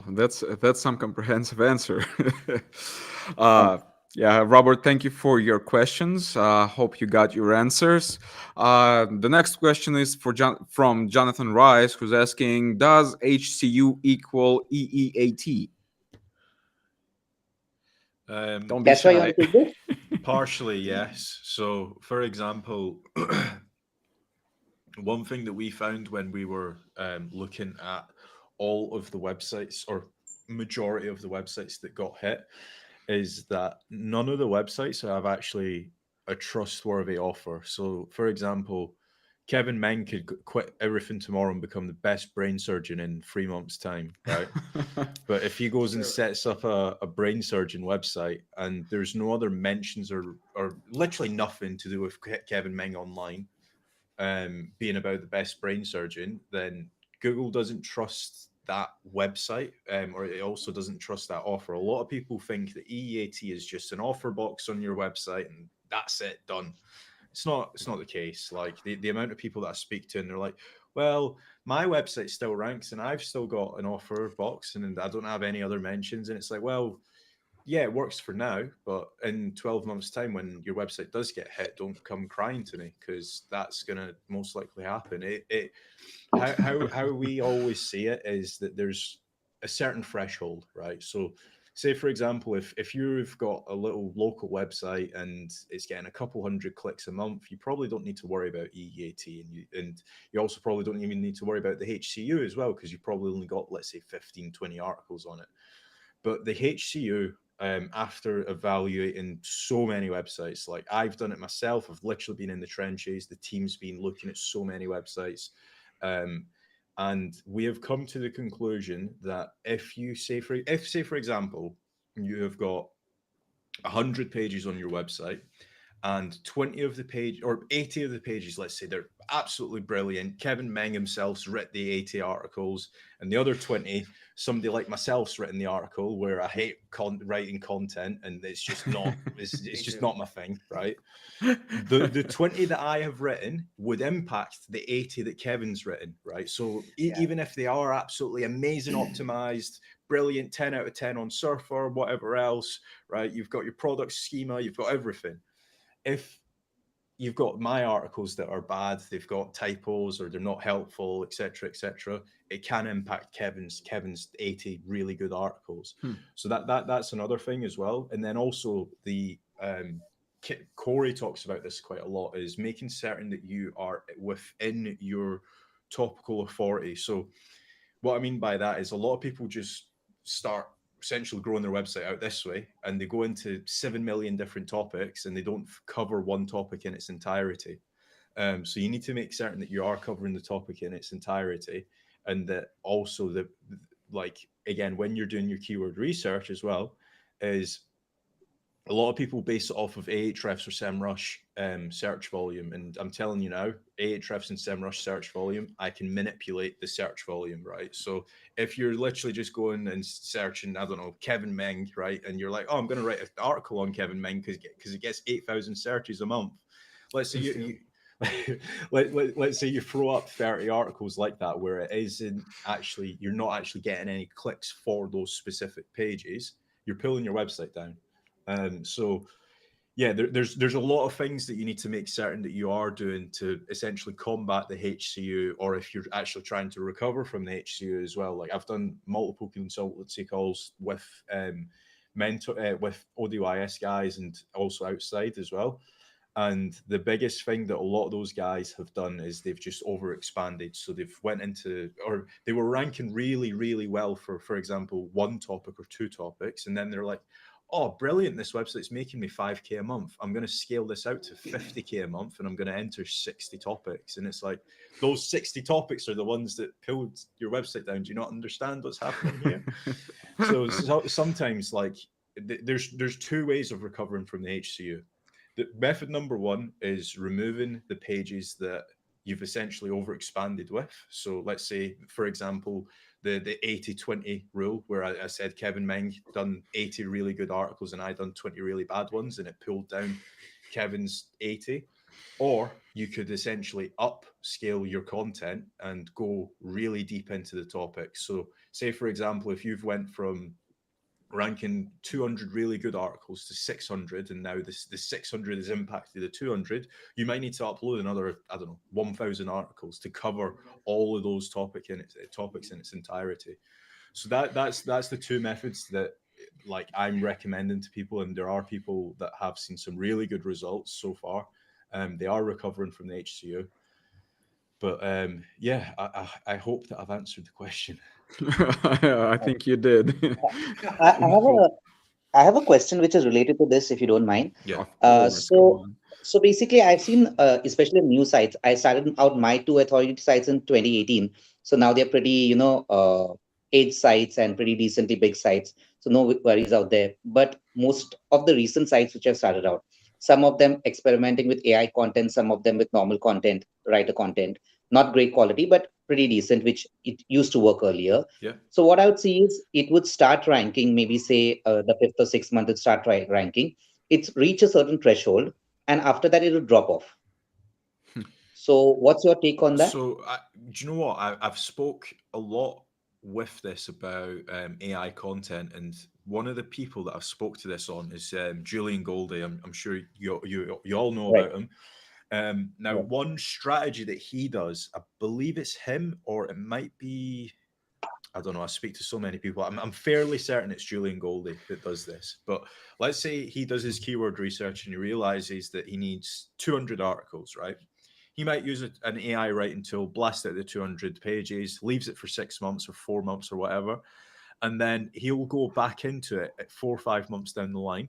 that's some comprehensive answer. Thank uh, yeah, Robert, thank you for your questions. Hope you got your answers. The next question is from Jonathan Rice, who's asking, does HCU equal EEAT? Don't be That's why you shy. want to take this? Partially, yes. So, for example, one thing that we found when we were looking at all of the websites, or majority of the websites that got hit, is that none of the websites have actually a trustworthy offer. So, for example, Kevin Meng could quit everything tomorrow and become the best brain surgeon in 3 months' time, right? But if he goes and Sure. sets up a brain surgeon website and there's no other mentions or literally nothing to do with Kevin Meng online, being about the best brain surgeon, then Google doesn't trust that website, or it also doesn't trust that offer. A lot of people think that EEAT is just an offer box on your website and that's it, done. It's not the case. Like the amount of people that I speak to, and they're like, well, my website still ranks and I've still got an offer box and I don't have any other mentions. And it's like, well, yeah, it works for now, but in 12 months' time, when your website does get hit, don't come crying to me, because that's going to most likely happen. How we always see it is that there's a certain threshold, right? So, say for example, if you've got a little local website and it's getting a couple hundred clicks a month, you probably don't need to worry about EEAT, and you also probably don't even need to worry about the HCU as well, because you've probably only got, let's say, 15, 20 articles on it. But the HCU, after evaluating so many websites, like I've done it myself, I've literally been in the trenches. The team's been looking at so many websites, um, and we have come to the conclusion that if say for example, you have got 100 pages on your website, and 20 of the page or 80 of the pages, let's say, they're absolutely brilliant. Kevin Meng himself's written the 80 articles, and the other 20, somebody like myself's written the article, where I hate writing content and it's just not it's just too. not my thing, right? The 20 that I have written would impact the 80 that Kevin's written, right? So Yeah. even if they are absolutely amazing, optimized, brilliant, 10 out of 10 on Surfer, whatever else, right? You've got your product schema, you've got everything. If you've got my articles that are bad, they've got typos or they're not helpful, etc., it can impact Kevin's 80 really good articles. So that's another thing as well. And then also the Corey talks about this quite a lot, is making certain that you are within your topical authority. So what I mean by that is a lot of people just start essentially growing their website out this way, and they go into 7 million different topics and they don't cover one topic in its entirety. So you need to make certain that you are covering the topic in its entirety, and that also like, again, when you're doing your keyword research as well, is a lot of people base it off of Ahrefs or SEMrush search volume. And I'm telling you now, Ahrefs and SEMrush search volume, I can manipulate the search volume, right? So if you're literally just going and searching, I don't know, Kevin Meng, right? And you're like, oh, I'm going to write an article on Kevin Meng because it gets 8,000 searches a month. Let's say let's say you throw up 30 articles like that, where it isn't actually, you're not actually getting any clicks for those specific pages, you're pulling your website down. So yeah, there's a lot of things that you need to make certain that you are doing to essentially combat the HCU, or if you're actually trying to recover from the HCU as well. Like I've done multiple consultancy calls with with ODYS guys and also outside as well. And the biggest thing that a lot of those guys have done is they've just overexpanded. So they've went into, or they were ranking really, really well for example, one topic or two topics. And then they're like, oh, brilliant, this website's making me 5K a month. I'm going to scale this out to 50K a month and I'm going to enter 60 topics. And it's like, those 60 topics are the ones that pulled your website down. Do you not understand what's happening here? So sometimes, like, there's two ways of recovering from the HCU. The method number one is removing the pages that you've essentially overexpanded with. So let's say, for example, the 80-20 rule, where I said Kevin Meng done 80 really good articles and I done 20 really bad ones, and it pulled down Kevin's 80. Or you could essentially upscale your content and go really deep into the topic. So say, for example, if you've went from ranking 200 really good articles to 600, and now the 600 has impacted the 200, you might need to upload another, I don't know, 1,000 articles to cover all of those topics in its entirety. So that's the two methods that, like, I'm recommending to people, and there are people that have seen some really good results so far. They are recovering from the HCO. But yeah, I hope that I've answered the question. I think you did. I have a question which is related to this, if you don't mind. Yeah. Of course, come on. So basically, I've seen, especially news sites. I started out my two authority sites in 2018. So now they're pretty, age sites and pretty decently big sites. So no worries out there. But most of the recent sites which have started out, some of them experimenting with AI content, some of them with normal content, writer content, not great quality, but pretty decent, which it used to work earlier. Yeah. So what I would see is it would start ranking, maybe say the 5th or 6th month, it start ranking. It's reach a certain threshold, and after that, it will drop off. So what's your take on that? So do you know what? I've spoke a lot with this about AI content, and one of the people that I've spoke to this on is Julian Goldie. I'm sure you all know Right. about him. Now, Right. one strategy that he does, I believe it's him, or it might be, I don't know. I speak to so many people. I'm fairly certain it's Julian Goldie that does this. But let's say he does his keyword research and he realizes that he needs 200 articles, right? He might use an AI writing tool, blast out the 200 pages, leaves it for 6 months or 4 months or whatever. And then he'll go back into it at 4 or 5 months down the line.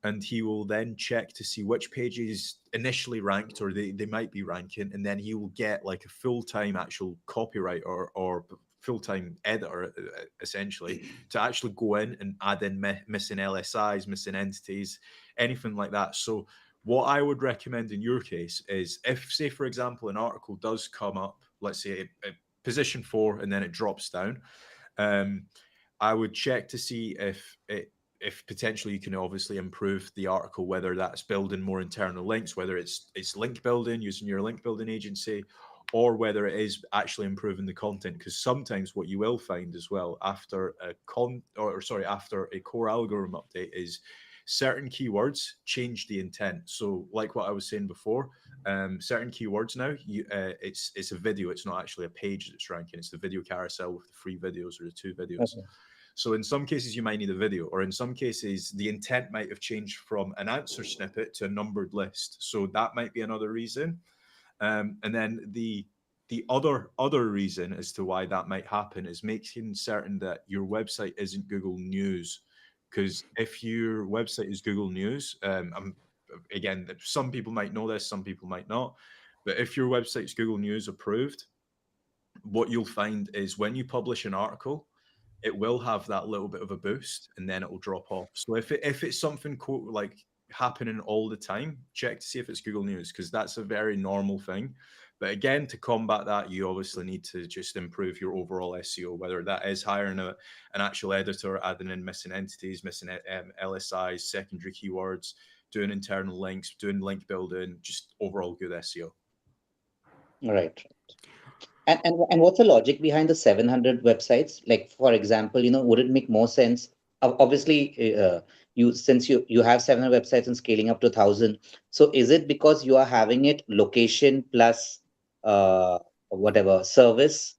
And he will then check to see which pages initially ranked, or they might be ranking. And then he will get like a full-time actual copywriter or full-time editor, essentially, to actually go in and add in missing LSIs, missing entities, anything like that. So what I would recommend in your case is, if, say, for example, an article does come up, let's say at position 4, and then it drops down, I would check to see if potentially you can obviously improve the article, whether that's building more internal links, whether it's link building, using your link building agency, or whether it is actually improving the content. Because sometimes what you will find as well after after a core algorithm update is certain keywords change the intent. So like what I was saying before, certain keywords now, it's a video, it's not actually a page that's ranking, it's the video carousel with the 3 videos or the 2 videos. Okay. So in some cases you might need a video, or in some cases the intent might have changed from an answer snippet to a numbered list. So that might be another reason. And then the other reason as to why that might happen is making certain that your website isn't Google News. Because if your website is Google News, again, some people might know this, some people might not, but if your website's Google News approved, what you'll find is when you publish an article, it will have that little bit of a boost and then it will drop off. So if it's something like happening all the time, check to see if it's Google News, because that's a very normal thing. But again, to combat that, you obviously need to just improve your overall SEO, whether that is hiring an actual editor, adding in missing entities, missing LSIs, secondary keywords, doing internal links, doing link building, just overall good SEO. Right. And what's the logic behind the 700 websites? Like, for example, would it make more sense? Obviously, since you have 700 websites and scaling up to 1,000, so is it because you are having it location plus whatever service,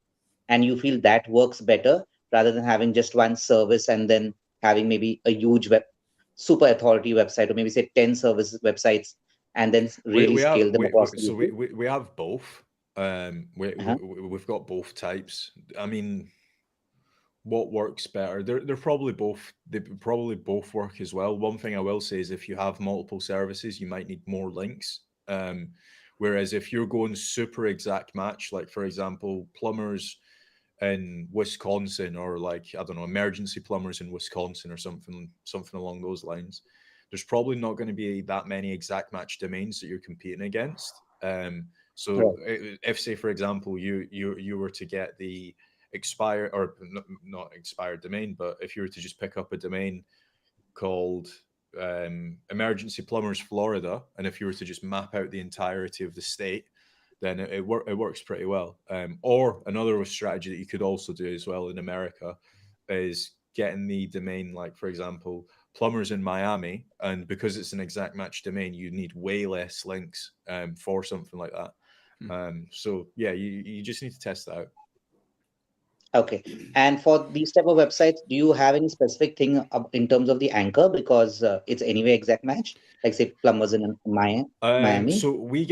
and you feel that works better rather than having just one service and then having maybe a huge super authority website, or maybe say 10 service websites and then We really we have scale them across the so UK? we have both. Uh-huh. We've got both types. I mean, what works better? They probably both work as well. One thing I will say is if you have multiple services, you might need more links. Whereas if you're going super exact match, like for example, plumbers in Wisconsin, or like I don't know, emergency plumbers in Wisconsin, or something along those lines, there's probably not going to be that many exact match domains that you're competing against. So Right. if say for example you were to get the expired, or not expired domain, but if you were to just pick up a domain called Emergency Plumbers Florida, and if you were to just map out the entirety of the state, then it works pretty well. Or another strategy that you could also do as well in America is getting the domain, like for example, plumbers in Miami, and because it's an exact match domain, you need way less links for something like that. So yeah, you just need to test that out. Okay. And for these type of websites, do you have any specific thing in terms of the anchor? Because it's anyway exact match, like say plumbers in Miami. So we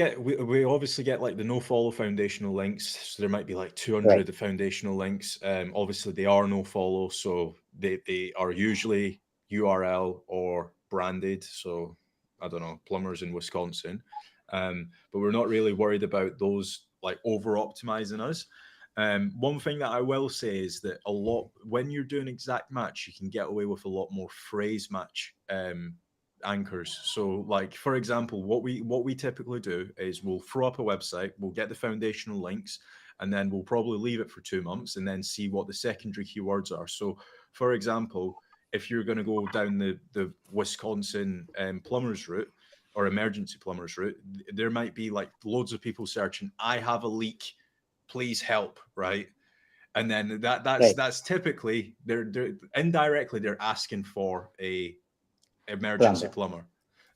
obviously get like the no follow foundational links. So there might be like Right. 200 foundational links. Obviously they are no follow, so they are usually URL or branded. So I don't know, plumbers in Wisconsin. But we're not really worried about those like over optimizing us. One thing that I will say is that a lot when you're doing exact match, you can get away with a lot more phrase match anchors. So like for example, what we typically do is we'll throw up a website, we'll get the foundational links, and then we'll probably leave it for 2 months and then see what the secondary keywords are. So for example, if you're going to go down the Wisconsin plumbers route or emergency plumbers route, there might be like loads of people searching, I have a leak, please help, right? And then Right. that's typically they're indirectly they're asking for a emergency Plumber.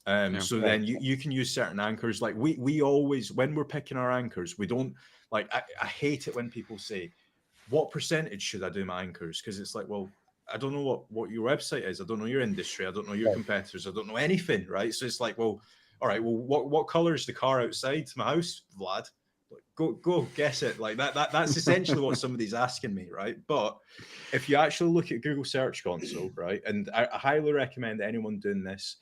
plumber. Yeah. So Right. then you can use certain anchors. Like we always, when we're picking our anchors, we don't like, I hate it when people say, what percentage should I do my anchors? Because it's like, well, I don't know what your website is. I don't know your industry. I don't know your Right. competitors. I don't know anything, right? So it's like, well, all right, well, what color is the car outside my house, Vlad? Like, go guess it. Like that's essentially what somebody's asking me, right? But if you actually look at Google Search Console, right, and I highly recommend anyone doing this,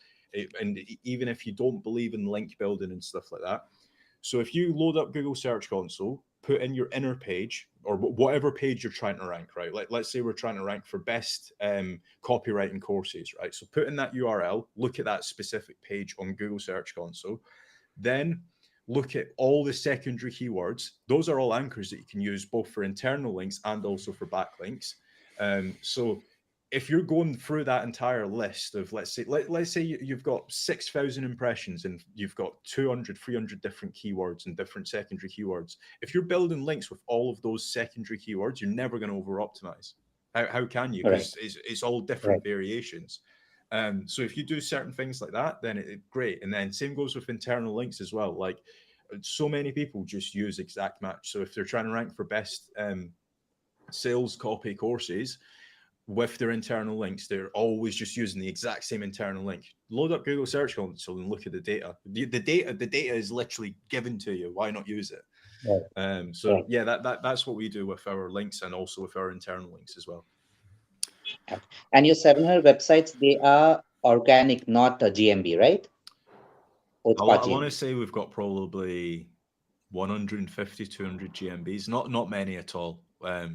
and even if you don't believe in link building and stuff like that. So if you load up Google Search Console, put in your inner page or whatever page you're trying to rank, right? Like let's say we're trying to rank for best copywriting courses, right? So put in that URL, look at that specific page on Google Search Console, then look at all the secondary keywords. Those are all anchors that you can use both for internal links and also for backlinks. So if you're going through that entire list of, let's say you've got 6,000 impressions and you've got 200 300 different keywords and different secondary keywords, if you're building links with all of those secondary keywords, you're never going to over optimize. How can you? Right. Because it's all Right. different variations. So if you do certain things like that, then great. And then same goes with internal links as well. Like so many people just use exact match. So if they're trying to rank for best sales copy courses with their internal links, they're always just using the exact same internal link. Load up Google Search Console and look at the data. The data is literally given to you. Why not use it? Right. So Right. yeah, that's what we do with our links and also with our internal links as well. Okay. And your 700 websites, they are organic, not a GMB, right? Oh, it's I part want to GMB. say we've got probably 150 200 GMBs, not many at all. Okay.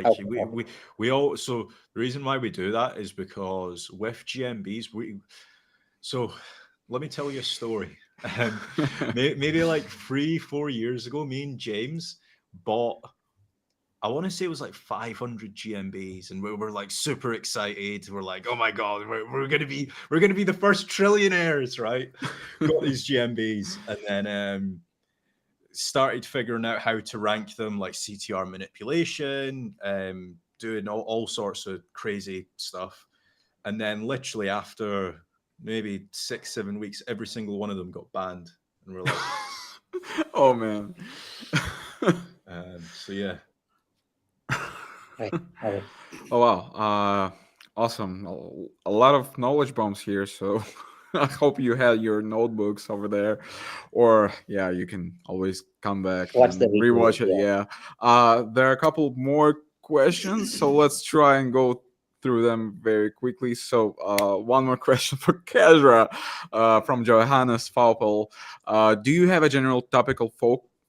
Okay. We all, so the reason why we do that is because with GMBs so let me tell you a story. Maybe like 3-4 years ago, me and James bought, I want to say it was like 500 GMBs, and we were like super excited. We're like, oh my god, we're gonna be the first trillionaires, right? Got these GMBs, and then started figuring out how to rank them, like CTR manipulation, doing all sorts of crazy stuff. And then literally after maybe 6-7 weeks, every single one of them got banned, and we're like, Oh man. so yeah. Right. All right. Oh wow. Awesome. A lot of knowledge bombs here. So I hope you had your notebooks over there, or yeah, you can always come back Watch the and replay. rewatch it. Yeah. Yeah, there are a couple more questions, so let's try and go through them very quickly. So, one more question for Kasra, from Johannes Faupel. Do you have a general topical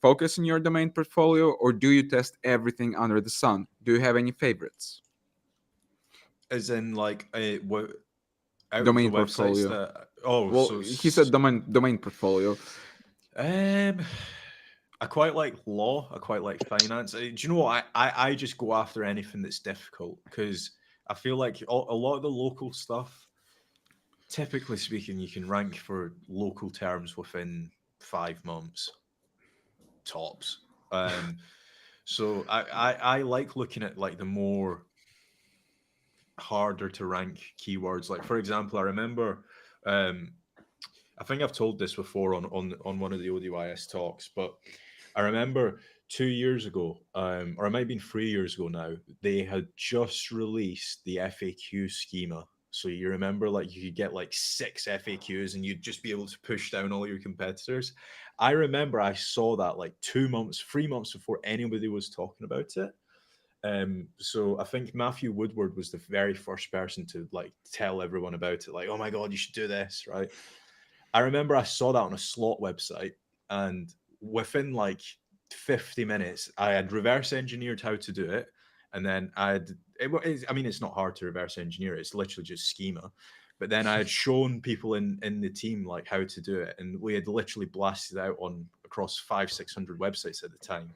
focus in your domain portfolio, or do you test everything under the sun? Do you have any favorites? As in, like, what out of the Domain websites portfolio. that? Oh, Well, so he said domain portfolio. um, I quite like law. I quite like finance. Do you know what? I just go after anything that's difficult because I feel like a lot of the local stuff, typically speaking, you can rank for local terms within 5 months tops. Um, so I like looking at like the more harder to rank keywords. Like, for example, I remember, um, I think I've told this before on one of the ODYS talks, but I remember 2 years ago, or it might have been 3 years ago now, they had just released the FAQ schema. So you remember, like, you could get like 6 FAQs and you'd just be able to push down all your competitors. I remember I saw that like 2 months, 3 months before anybody was talking about it. So I think Matthew Woodward was the very first person to like tell everyone about it, like, oh my god, you should do this, right? I remember I saw that on a slot website, and within like 50 minutes, I had reverse engineered how to do it. And then I mean, it's not hard to reverse engineer, it's literally just schema. But then I had shown people in the team like how to do it, and we had literally blasted out on across 500-600 websites at the time.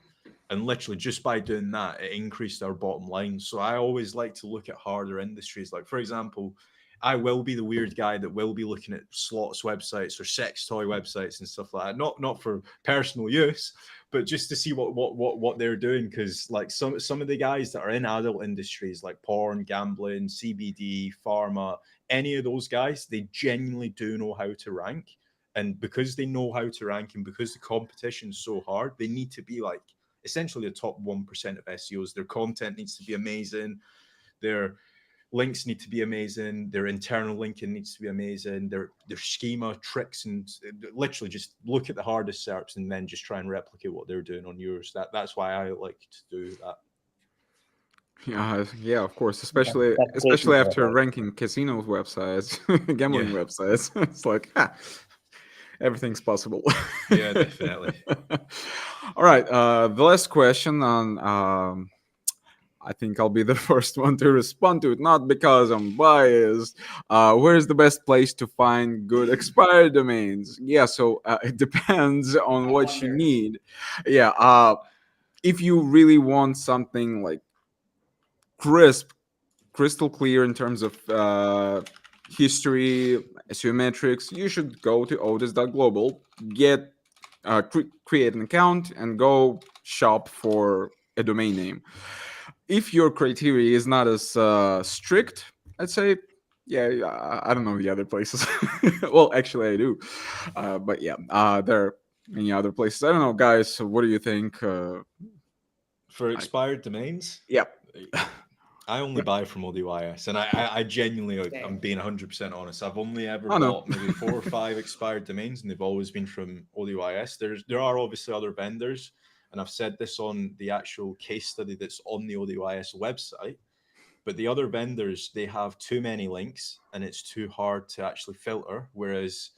And literally just by doing that, it increased our bottom line. So I always like to look at harder industries. Like, for example, I will be the weird guy that will be looking at slots websites or sex toy websites and stuff like that. Not for personal use, but just to see what they're doing. Because like some of the guys that are in adult industries like porn, gambling, CBD, pharma, any of those guys, they genuinely do know how to rank. And because they know how to rank, and because the competition's so hard, they need to be like essentially the top 1% of SEOs. Their content needs to be amazing. Their links need to be amazing. Their internal linking needs to be amazing. Their schema, tricks, and literally just look at the hardest SERPs and then just try and replicate what they're doing on yours. That's why I like to do that. Yeah, of course, especially That's great to especially hear. after ranking casino websites, gambling Yeah. websites. It's like, everything's possible. Yeah, definitely. All right, the last question on. I think I'll be the first one to respond to it, not because I'm biased. Where's the best place to find good expired domains? Yeah, so it depends on I what you wonder. need. Yeah, if you really want something like crisp, crystal clear in terms of history, SEO metrics, you should go to Odys.global, get create an account, and go shop for a domain name. If your criteria is not as strict, I'd say, yeah, I don't know the other places. Well, actually, I do, but yeah, there are many other places. I don't know, guys. So what do you think? For expired domains, Yeah. I only buy from ODYS, and I genuinely, I'm Same. being 100% honest. I've only ever I know. bought maybe 4 or 5 expired domains, and they've always been from ODYS. There are obviously other vendors, and I've said this on the actual case study that's on the ODYS website. But the other vendors, they have too many links, and it's too hard to actually filter. Whereas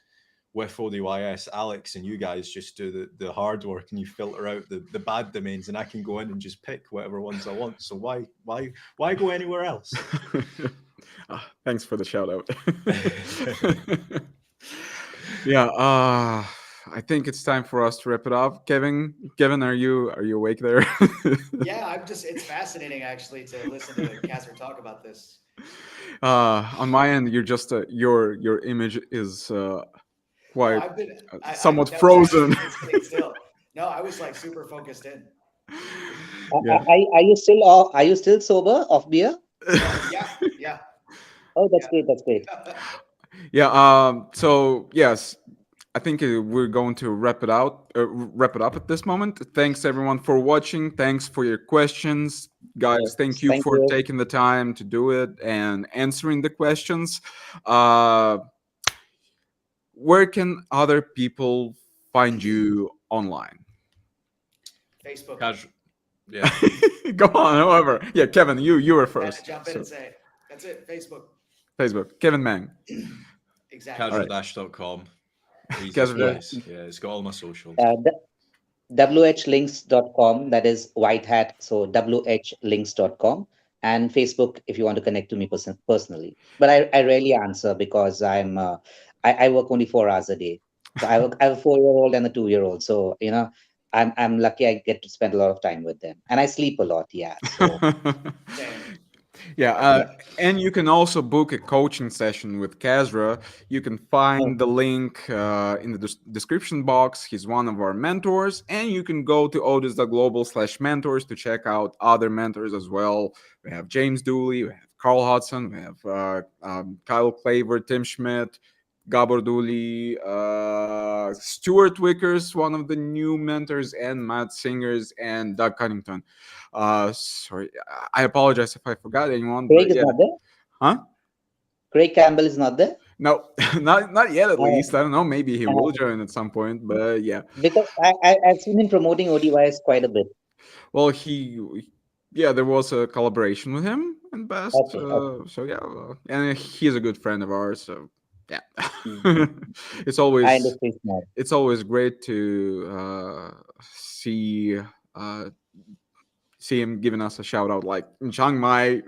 with ODYS, Alex and you guys just do the hard work, and you filter out the bad domains, and I can go in and just pick whatever ones I want. So why go anywhere else? Thanks for the shout out. Yeah, I think it's time for us to wrap it up. Kevin, are you awake there? Yeah, it's fascinating actually to listen to Kasra talk about this. On my end, you're just your image is No, quite I've been, somewhat that was actually frozen. me sitting still. No, I was like super focused in. Yeah. Are you still sober of beer? Yeah, yeah. Oh, that's Yeah. great. That's great. Yeah. So yes, I think we're going to wrap it up at this moment. Thanks everyone for watching. Thanks for your questions, guys. Thank you Thank for you. taking the time to do it and answering the questions. Uh, where can other people find you online? Facebook. Casual. Yeah. Go on, however. Yeah, Kevin, you were Had to first. jump in So and say it. That's it. Facebook. Facebook, Kevin Meng. Exactly. All right. Casual-com. Easiest Kasra. ways. Yeah, it's got all my socials. whlinks.com, that is white hat, so whlinks.com, and Facebook if you want to connect to me personally. But I rarely answer because I work only 4 hours a day. So I have a 4-year-old and a 2-year-old. So I'm lucky I get to spend a lot of time with them. And I sleep a lot, yeah. So Same. Yeah, yeah. and you can also book a coaching session with Kasra. You can find the link in the description box. He's one of our mentors, and you can go to odys.global/mentors to check out other mentors as well. We have James Dooley, we have Carl Hudson, we have Kyle Claver, Tim Schmidt, Gabor Dooley, Stuart Wickers, one of the new mentors, and Matt Singers and Doug Cunnington. Sorry, I apologize if I forgot anyone, Craig but is yeah, not there. huh? Craig Campbell is not there. No, not yet. At Uh, least I don't know. Maybe he uh, will join at some point. But yeah, because I've seen him promoting ODYs quite a bit. well, yeah, there was a collaboration with him in past. Okay, okay. So yeah, and he's a good friend of ours. So yeah, Mm. it's I always understand now. it's always great to see uh, see him giving us a shout out. Like in Chiang Mai,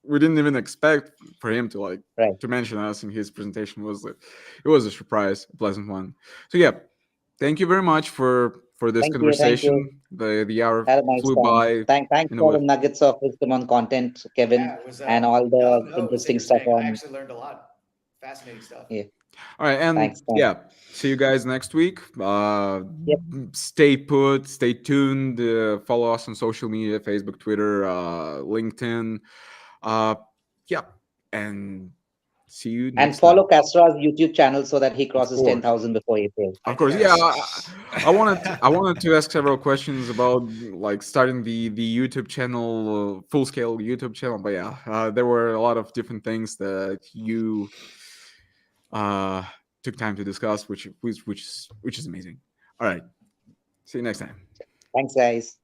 we didn't even expect for him to Right. to mention us in his presentation. It was a surprise, a pleasant one. So yeah, thank you very much for this Thank you. Thank you. conversation. The hour Had a nice flew time. by Thanks in a for the whiff. nuggets of wisdom on content, Yeah, Kevin, it was and all the no, it was interesting stuff interesting. I on. actually learned a lot. Fascinating stuff. Yeah. All right, and Thanks. yeah, see you guys next week. Yep. Stay put, stay tuned. Follow us on social media: Facebook, Twitter, LinkedIn. Uh, yeah, and see you And next time. follow Kasra's YouTube channel so that he Of crosses course. 10,000 before April. I Of did course, yeah. already. I wanted to ask several questions about like starting the YouTube channel, full scale YouTube channel. But yeah, there were a lot of different things that you uh, took time to discuss, which is amazing. All right, see you next time. Thanks, guys.